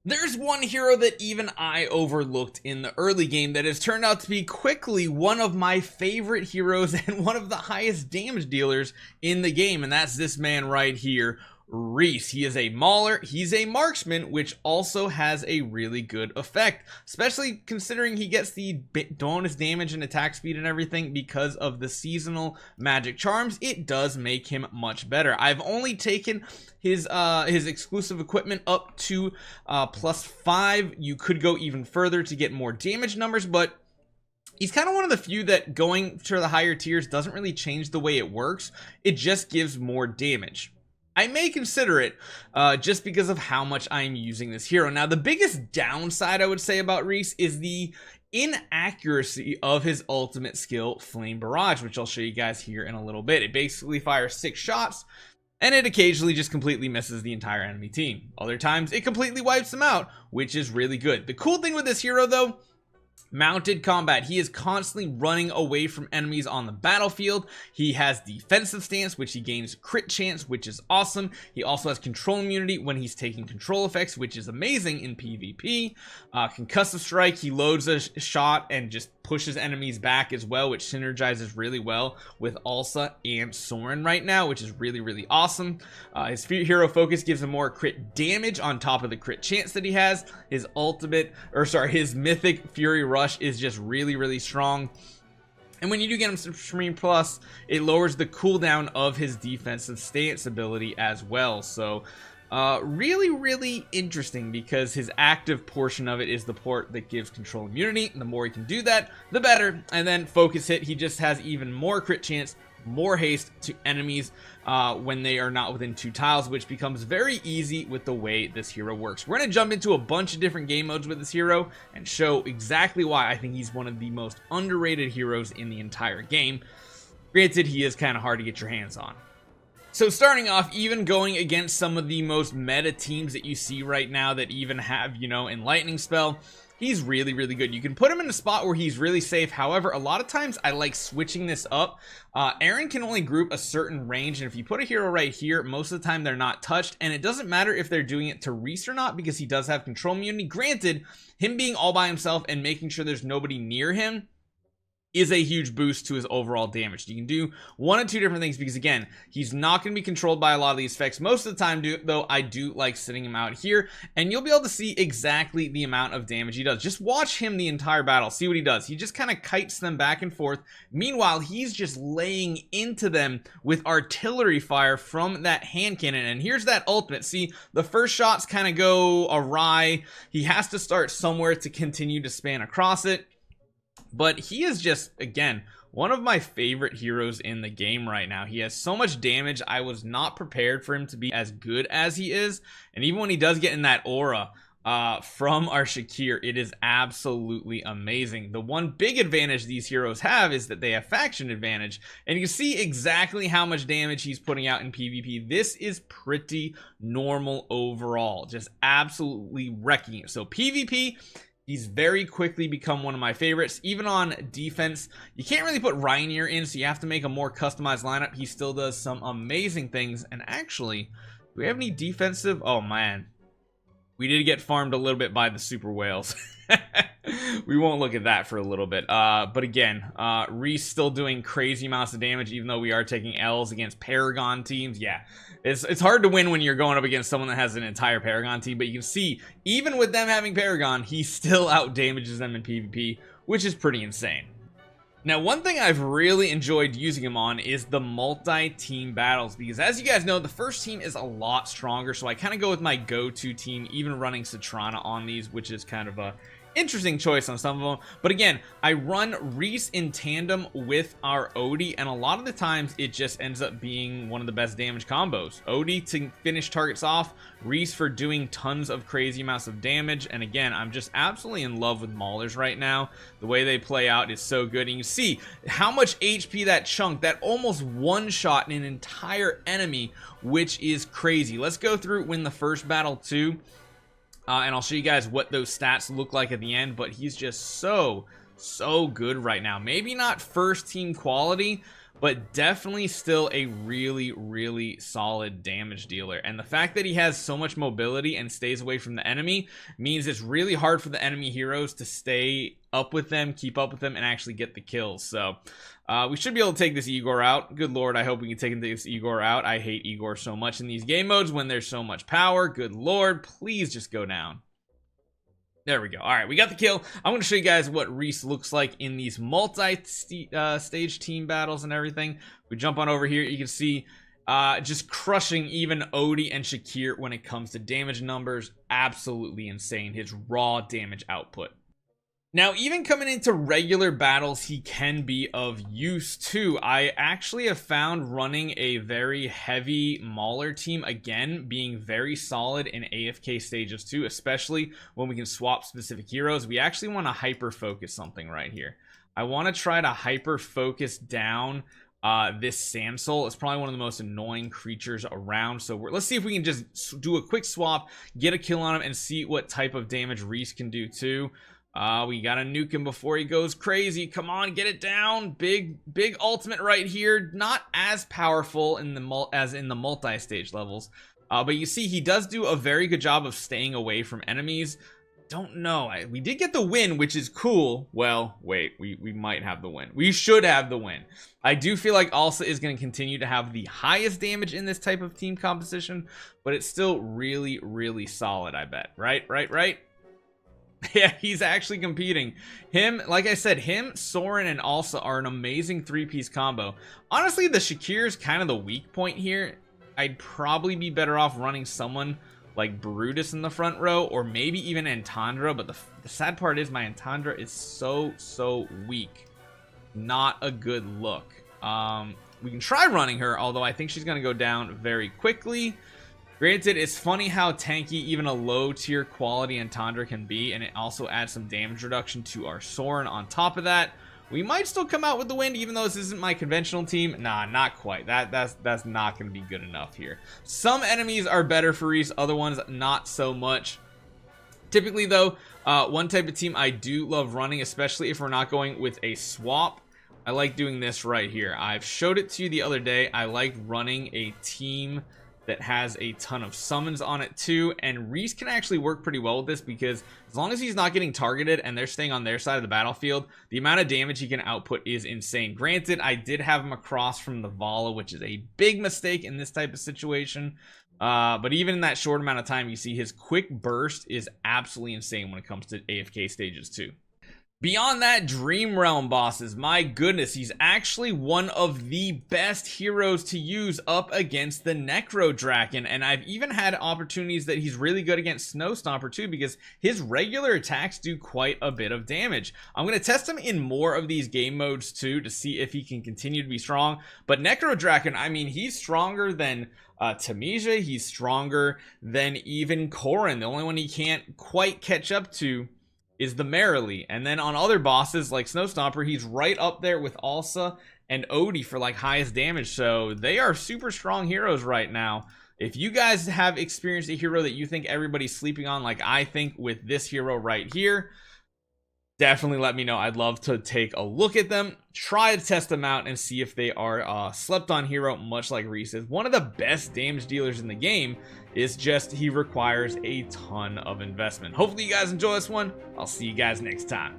There's one hero that even I overlooked in the early game that has turned out to be quickly one of my favorite heroes and one of the highest damage dealers in the game, and that's this man right here, Rhys. He is a mauler, he's a marksman, which also has a really good effect, especially considering he gets the bonus damage and attack speed and everything because of the seasonal magic charms. It does make him much better. I've only taken his exclusive equipment up to +5. You could go even further to get more damage numbers, but he's kind of one of the few that going to the higher tiers doesn't really change the way it works. It just gives more damage. I may consider it just because of how much I'm using this hero. Now, the biggest downside I would say about Rhys is the inaccuracy of his ultimate skill, Flame Barrage, which I'll show you guys here in a little bit. It basically fires 6 shots, and it occasionally just completely misses the entire enemy team. Other times, it completely wipes them out, which is really good. The cool thing with this hero, though, mounted combat. He is constantly running away from enemies on the battlefield. He has defensive stance, which he gains crit chance, which is awesome. He also has control immunity when he's taking control effects, which is amazing in PvP. Concussive strike, he loads a shot and just pushes enemies back as well, which synergizes really well with Ulsa and Soren right now, which is really awesome. His hero focus gives him more crit damage on top of the crit chance that he has. His his mythic Fury Rush is just really strong. And when you do get him Supreme Plus, it lowers the cooldown of his defensive stance ability as well. So really interesting, because his active portion of it is the port that gives control immunity, and the more he can do that, the better. And then focus hit, he just has even more crit chance, more haste to enemies when they are not within 2 tiles, which becomes very easy with the way this hero works. We're going to jump into a bunch of different game modes with this hero and show exactly why I think he's one of the most underrated heroes in the entire game. Granted, he is kind of hard to get your hands on. So starting off, even going against some of the most meta teams that you see right now that even have, Enlightening Spell, he's really good. You can put him in a spot where he's really safe. However, a lot of times I like switching this up. Aaron can only group a certain range, and if you put a hero right here, most of the time they're not touched, and it doesn't matter if they're doing it to Rhys or not, because he does have control immunity. Granted, him being all by himself and making sure there's nobody near him is a huge boost to his overall damage. You can do one of 2 different things, because again, he's not going to be controlled by a lot of these effects most of the time, though I do like sitting him out here, and you'll be able to see exactly the amount of damage he does. Just watch him the entire battle, see what he does. He just kind of kites them back and forth. Meanwhile, he's just laying into them with artillery fire from that hand cannon. And here's that ultimate. See, the first shots kind of go awry. He has to start somewhere to continue to span across it. But he is just, again, one of my favorite heroes in the game right now. He has so much damage. I was not prepared for him to be as good as he is. And even when he does get in that aura from our Shakir, it is absolutely amazing. The one big advantage these heroes have is that they have faction advantage. And you can see exactly how much damage he's putting out in PvP. This is pretty normal overall. Just absolutely wrecking it. So PvP, he's very quickly become one of my favorites. Even on defense, you can't really put Reinier in, so you have to make a more customized lineup. He still does some amazing things. And actually, do we have any defensive? Oh man, we did get farmed a little bit by the super whales. We won't look at that for a little bit. But again, Rhys still doing crazy amounts of damage, even though we are taking L's against Paragon teams. Yeah, it's hard to win when you're going up against someone that has an entire Paragon team. But you can see, even with them having Paragon, he still out damages them in PvP, which is pretty insane. Now, one thing I've really enjoyed using him on is the multi-team battles, because as you guys know, the first team is a lot stronger, so I kind of go with my go-to team, even running Citrana on these, which is kind of a interesting choice on some of them. But again, I run Rhys in tandem with our Odie, and a lot of the times it just ends up being one of the best damage combos. Odie to finish targets off, Rhys for doing tons of crazy amounts of damage. And again, I'm just absolutely in love with Maulers right now. The way they play out is so good, and you see how much HP that chunk, that almost one-shot an entire enemy, which is crazy. Let's go through win the first battle too. And I'll show you guys what those stats look like at the end, but he's just so good right now. Maybe not first team quality, but definitely still a really solid damage dealer. And the fact that he has so much mobility and stays away from the enemy means it's really hard for the enemy heroes to stay up with them, keep up with them, and actually get the kills. So we should be able to take this Igor out. Good lord, I hope we can take this Igor out. I hate Igor so much in these game modes when there's so much power. Good lord, please just go down. There we go. All right, we got the kill. I'm going to show you guys what Rhys looks like in these multi-stage team battles and everything. We jump on over here. You can see just crushing even Odie and Shakir when it comes to damage numbers. Absolutely insane. His raw damage output. Now, even coming into regular battles, he can be of use too. I actually have found running a very heavy Mauler team, again, being very solid in AFK stages too, especially when we can swap specific heroes. We actually want to hyper-focus something right here. I want to try to hyper-focus down this Samsol. It's probably one of the most annoying creatures around. So let's see if we can just do a quick swap, get a kill on him, and see what type of damage Rhys can do too. We gotta nuke him before he goes crazy. Come on, get it down. Big ultimate right here. Not as powerful in as in the multi-stage levels, but you see he does do a very good job of staying away from enemies. Don't know. We did get the win, which is cool. Well, wait, we might have the win. We should have the win. I do feel like Alsa is going to continue to have the highest damage in this type of team composition, but it's still really solid, I bet. Right? Yeah, he's actually competing. Him, like I said, him, Soren, and Alsa are an amazing three-piece combo. Honestly, the Shakir is kind of the weak point here. I'd probably be better off running someone like Brutus in the front row, or maybe even Antandra, but the sad part is my Antandra is so weak. Not a good look. We can try running her, although I think she's going to go down very quickly. Granted, it's funny how tanky even a low tier quality Antandra can be, and it also adds some damage reduction to our Soren on top of that. We might still come out with the win, even though this isn't my conventional team. Nah, not quite. That's not going to be good enough here. Some enemies are better for Rhys, other ones not so much. Typically though, one type of team I do love running, especially if we're not going with a swap, I like doing this right here. I've showed it to you the other day. I like running a team that has a ton of summons on it too, and Rhys can actually work pretty well with this, because as long as he's not getting targeted and they're staying on their side of the battlefield, the amount of damage he can output is insane. Granted, I did have him across from the Vala, which is a big mistake in this type of situation, but even in that short amount of time, you see his quick burst is absolutely insane when it comes to AFK stages too. Beyond that, Dream Realm bosses, my goodness, he's actually one of the best heroes to use up against the Necro Draken, and I've even had opportunities that he's really good against Snow Stomper too, because his regular attacks do quite a bit of damage. I'm going to test him in more of these game modes too to see if he can continue to be strong, but Necro Draken, I mean, he's stronger than Tamija, he's stronger than even Corrin. The only one he can't quite catch up to is the Merrily, and then on other bosses like Snow Stomper, he's right up there with Alsa and Odie for like highest damage. So they are super strong heroes right now. If you guys have experienced a hero that you think everybody's sleeping on, like I think with this hero right here, definitely let me know. I'd love to take a look at them, try to test them out, and see if they are slept on hero, much like Rhys is. One of the best damage dealers in the game. Is just he requires a ton of investment. Hopefully you guys enjoy this one. I'll see you guys next time.